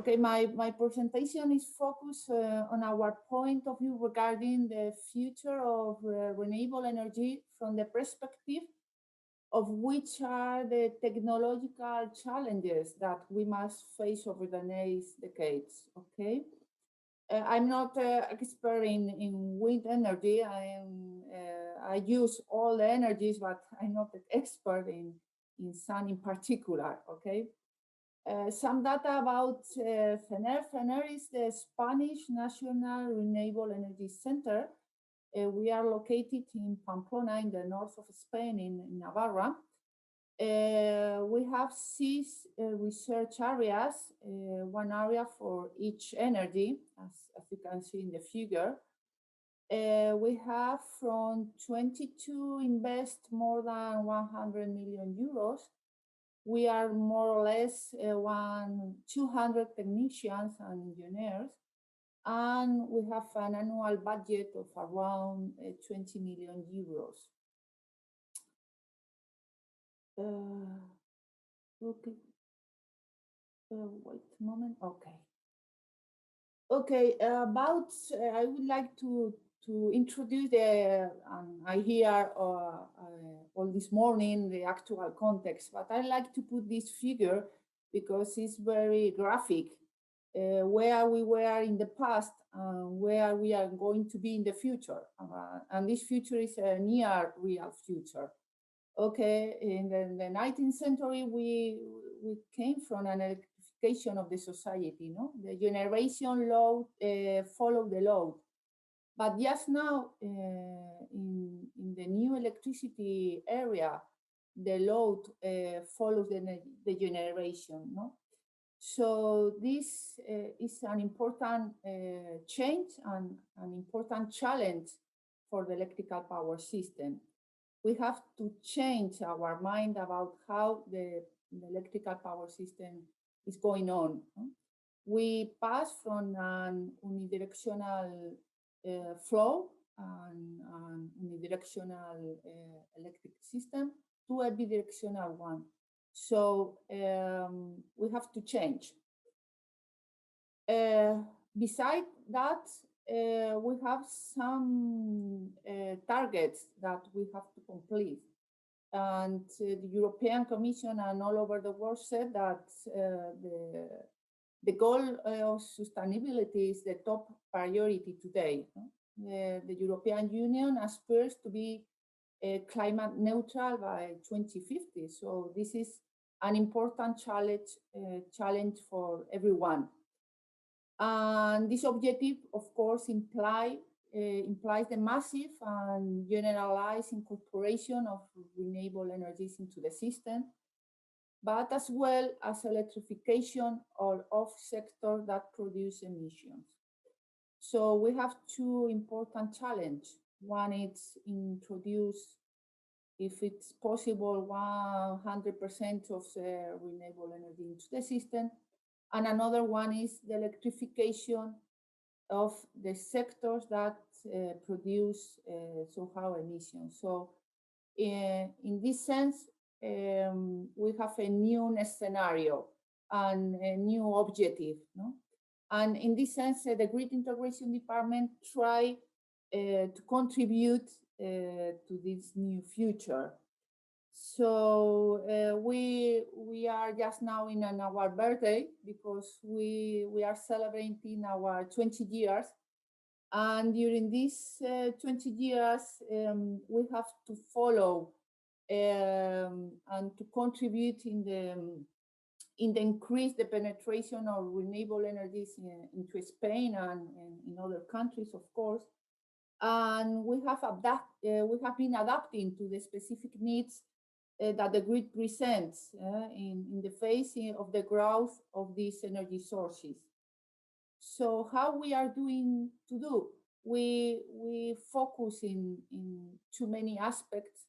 Okay, my presentation is focused on our point of view regarding the future of renewable energy from the perspective of which are the technological challenges that we must face over the next decades, okay? I'm not expert in wind energy. I use all the energies, but I'm not an expert in sun in particular, okay? Some data about CENER. CENER is the Spanish National Renewable Energy Center. We are located in Pamplona, in the north of Spain, in Navarra. We have 6 research areas, one area for each energy, as you can see in the figure. We have from 22 invest more than 100 million euros. We are more or less 200 technicians and engineers, and we have an annual budget of around 20 million euros. Okay. Wait a moment. Okay. Okay. I would like to introduce I hear all this morning the actual context, but I like to put this figure because it's very graphic. Where we were in the past, where we are going to be in the future, and this future is a near real future. Okay, in the 19th century, we came from an electrification of the society, no? The generation load followed the load. But just now, in the new electricity area, the load follows the generation, no? So this is an important change and an important challenge for the electrical power system. We have to change our mind about how the electrical power system is going on. We pass from an unidirectional flow and unidirectional electric system to a bidirectional one. So we have to change. Besides that, we have some targets that we have to complete. And the European Commission and all over the world said that the goal of sustainability is the top priority today. The European Union aspires to be climate neutral by 2050. So this is an important challenge for everyone. And this objective, of course, implies the massive and generalized incorporation of renewable energies into the system, but as well as electrification of sectors that produce emissions. So we have 2 important challenges. One is introduce, if it's possible, 100% of the renewable energy into the system. And another one is the electrification of the sectors that produce somehow emissions. So in this sense, we have a new scenario and a new objective. No? And in this sense, the Grid Integration Department try to contribute to this new future. So we are just now in our birthday because we are celebrating our 20 years. And during these 20 years, we have to follow and to contribute in the increase the penetration of renewable energies into Spain and in other countries, of course. And we have been adapting to the specific needs that the grid presents in the face of the growth of these energy sources. So how we are doing to do? We focus in too many aspects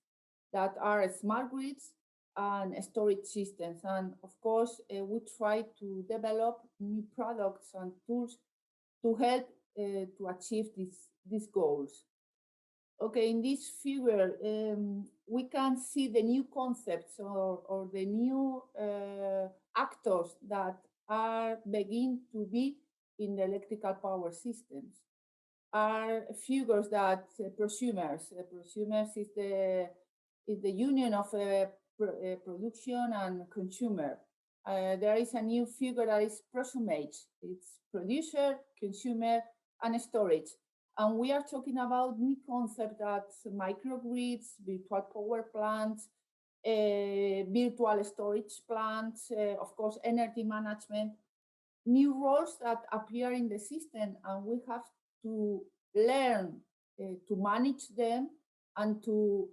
that are smart grids and storage systems. And of course, we try to develop new products and tools to help to achieve these goals. Okay, in this figure, we can see the new concepts or the new actors that are begin to be in the electrical power systems are figures that prosumers is the union of production and consumer. There is a new figure that is prosumage. It's producer, consumer, and storage. And we are talking about new concepts that microgrids, virtual power plants, virtual storage plants, of course, energy management, new roles that appear in the system, and we have to learn to manage them and to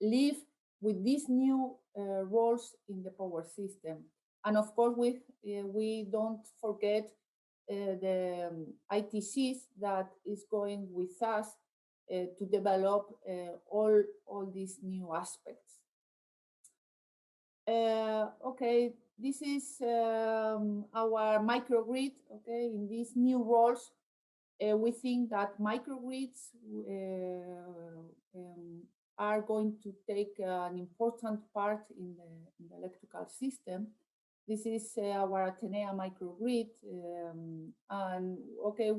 live with these new roles in the power system. And of course, we don't forget the ITCs that is going with us to develop all these new aspects. Okay, this is our microgrid. Okay, in these new roles, we think that microgrids are going to take an important part in the electrical system. This is our Atenea microgrid, and okay,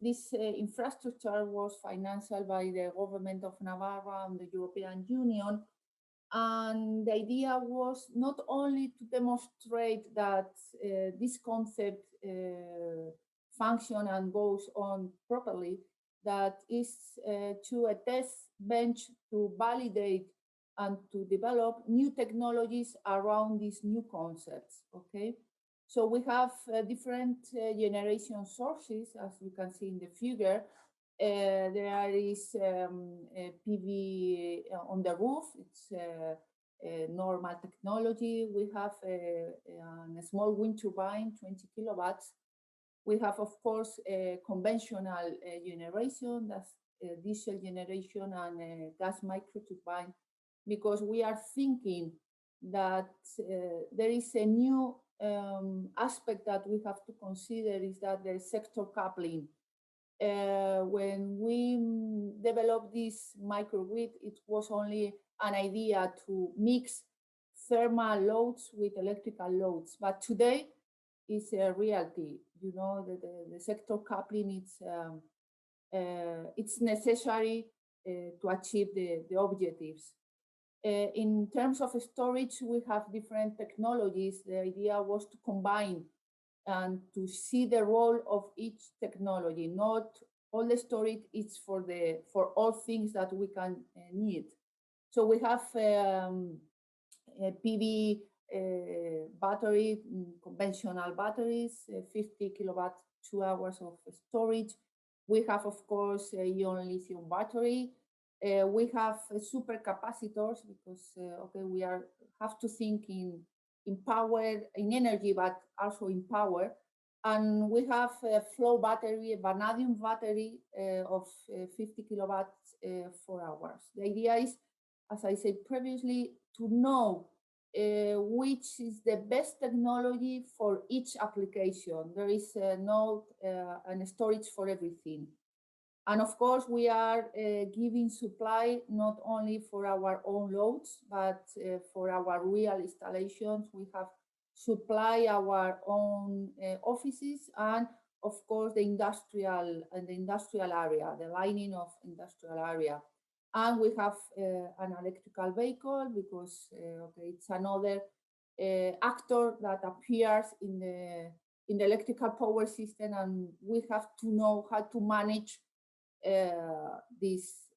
this infrastructure was financed by the government of Navarra and the European Union. And the idea was not only to demonstrate that this concept functions and goes on properly, that is to a test bench to validate and to develop new technologies around these new concepts, okay? So we have different generation sources, as you can see in the figure. There is PV on the roof. It's normal technology. We have a small wind turbine, 20 kilowatts. We have, of course, conventional generation, that's diesel generation and gas micro turbine, because we are thinking that there is a new aspect that we have to consider, is that there is sector coupling. When we developed this microgrid, it was only an idea to mix thermal loads with electrical loads. But today it's a reality. You know, the sector coupling, it's necessary to achieve the objectives. In terms of storage, we have different technologies. The idea was to combine and to see the role of each technology. Not all the storage is for all things that we can need. So we have a PV battery, conventional batteries, 50 kilowatt, 2 hours of storage. We have, of course, a ion lithium battery. We have supercapacitors, because okay, we have to think in power, in energy, but also in power. And we have a flow battery, a vanadium battery of 50 kilowatts 4 hours. The idea is, as I said previously, to know which is the best technology for each application. There is no and storage for everything. And of course, we are giving supply not only for our own loads, but for our real installations. We have supply our own offices, and of course the industrial area, the lining of industrial area. And we have an electrical vehicle, because okay, it's another actor that appears in the electrical power system, and we have to know how to manage this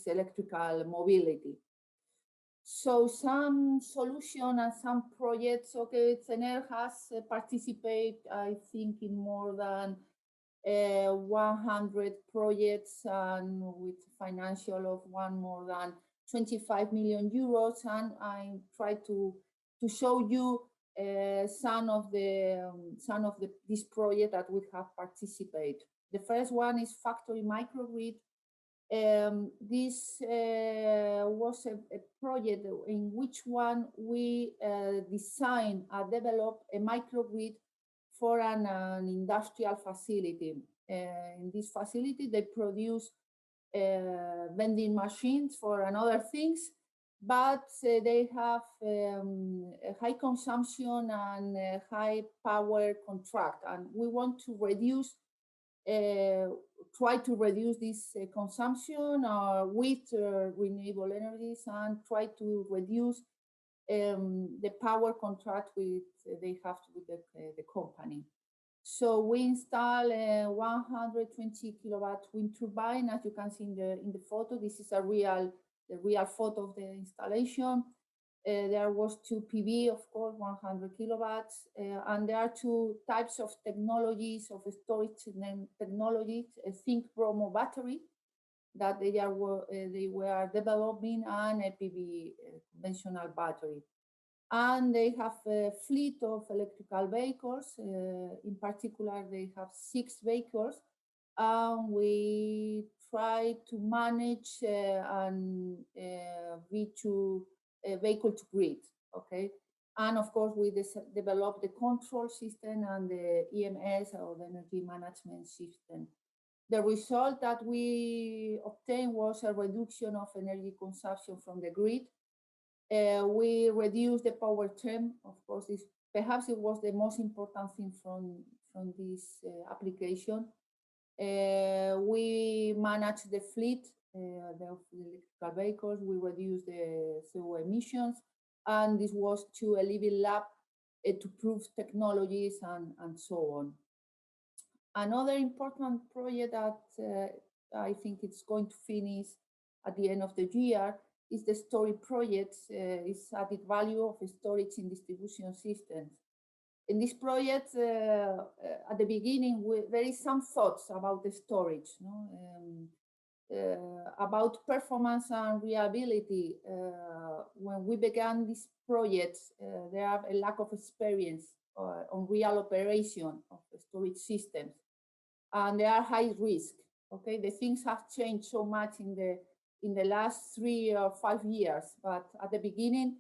electrical mobility. So some solution and some projects, okay, CENER has participated, I think, in more than 100 projects, and with financial of more than 25 million euros. And I try to show you some of this project that we have participated. The first one is Factory Microgrid. This was a project in which one we designed and developed a microgrid for an industrial facility. In this facility, they produce vending machines for and other things, but they have a high consumption and a high power contract, and we want to reduce, try to reduce this consumption with renewable energies, and try to reduce the power contract with they have with the company. So we install a 120 kilowatt wind turbine, as you can see in the photo. This is the real photo of the installation. There was two PV, of course, 100 kilowatts, and there are two types of technologies of storage technologies: a zinc bromo battery that they were developing, and a PV conventional battery. And they have a fleet of electrical vehicles. In particular, they have 6 vehicles. We try to manage and V2 vehicle to grid, okay? And of course, we develop the control system and the EMS, or the energy management system. The result that we obtained was a reduction of energy consumption from the grid. We reduced the power term. Of course, this perhaps it was the most important thing from this application. We managed the fleet of the electrical vehicles. We reduced the CO emissions, and this was to a living lab to prove technologies and so on. Another important project that I think it's going to finish at the end of the year is the storage project. Is added value of storage in distribution systems. In this project, at the beginning, there is some thoughts about the storage, about performance and reliability. When we began this project, there are a lack of experience on real operation of the storage systems, and they are high risk. Okay, the things have changed so much in the last 3 or 5 years, but at the beginning,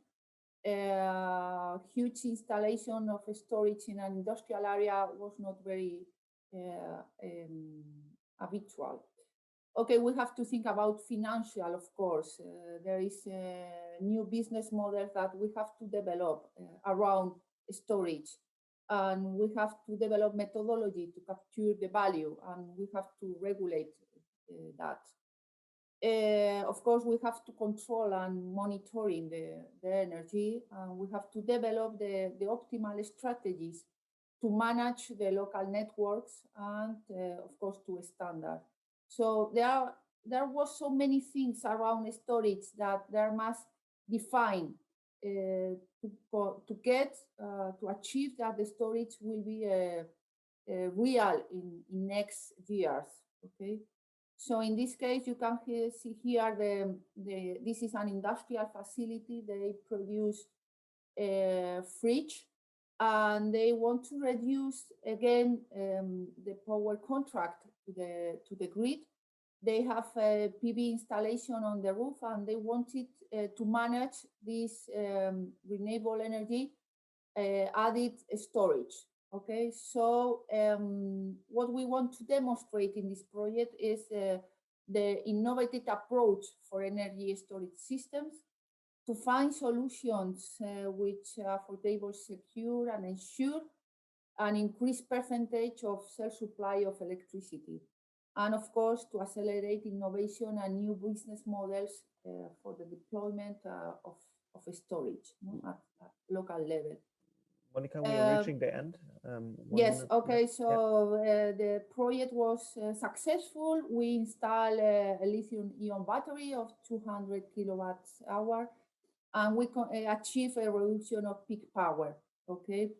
huge installation of storage in an industrial area was not very habitual. Okay, we have to think about financial, of course. There is a new business model that we have to develop around storage, and we have to develop methodology to capture the value, and we have to regulate that. Of course, we have to control and monitoring the energy, and we have to develop the optimal strategies to manage the local networks, and of course to a standard. So there was so many things around storage that there must define to achieve that the storage will be real in next years. Okay. So in this case, you can see here this is an industrial facility. They produce a fridge, and they want to reduce again the power contract to the grid. They have a PV installation on the roof, and they wanted to manage this renewable energy added storage. Okay, so what we want to demonstrate in this project is the innovative approach for energy storage systems to find solutions which are affordable, secure, and ensure an increased percentage of self-supply of electricity. And of course, to accelerate innovation and new business models for the deployment of storage at local level. Monica, we are reaching the end. Yes, okay, so the project was successful. We installed a lithium-ion battery of 200 kilowatts hour, and we achieved a reduction of peak power, okay?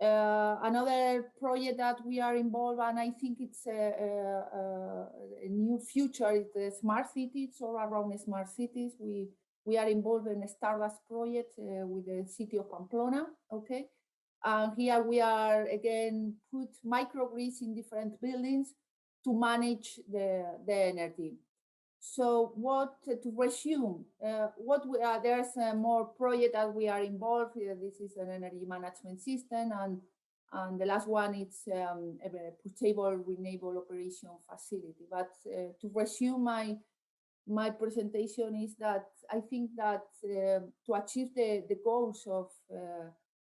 Another project that we are involved, and I think it's a new future, is the smart cities, or around smart cities. We are involved in a Stardust project with the city of Pamplona, okay? And here we are again put microgrids in different buildings to manage the energy. So to resume, there's more project that we are involved here. This is an energy management system, and the last one is a portable renewable operation facility. But to resume my presentation is that I think that to achieve the goals of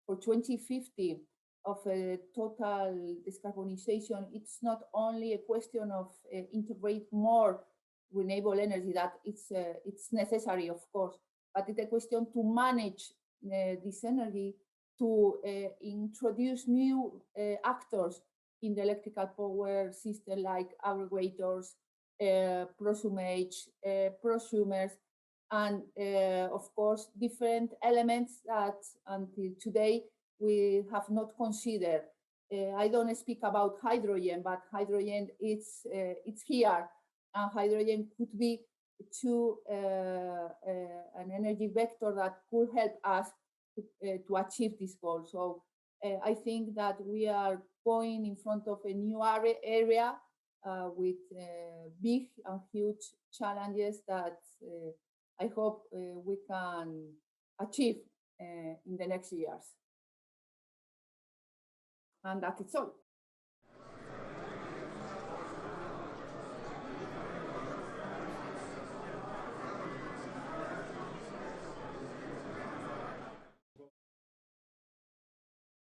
for 2050 of a total decarbonization, it's not only a question of integrate more renewable energy, that it's necessary, of course, but it's a question to manage this energy, to introduce new actors in the electrical power system, like aggregators, prosumers, prosumers, and of course different elements that until today we have not considered. I don't speak about hydrogen, but hydrogen it's here, and hydrogen could be an energy vector that could help us to achieve this goal. So I think that we are going in front of a new area with big and huge challenges that I hope we can achieve in the next years. And that is all.